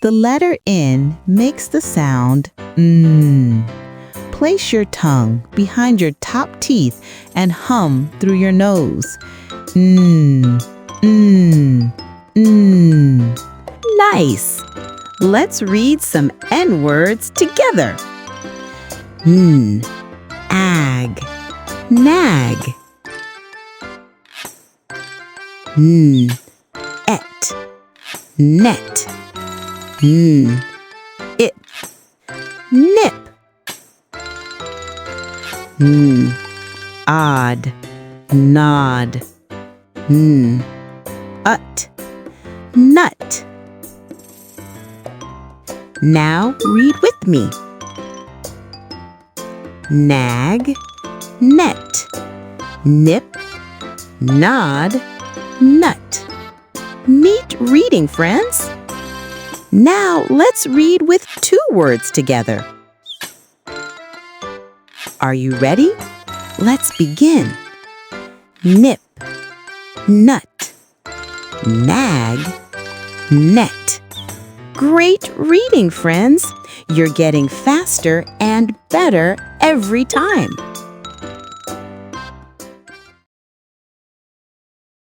The letter N makes the sound N. Place your tongue behind your top teeth and hum through your nose. N, N, N. Nice! Let's read some N words together. N, ag, nag. N, et, net. N, it, nip. N, odd, nod. N, ut, nut. Now read with me. Nag, net, nip, nod, nut. Neat reading, friends. Now let's read with 2 words together. Are you ready? Let's begin. Nip, nut, nag, net. Great reading, friends! You're getting faster and better every time.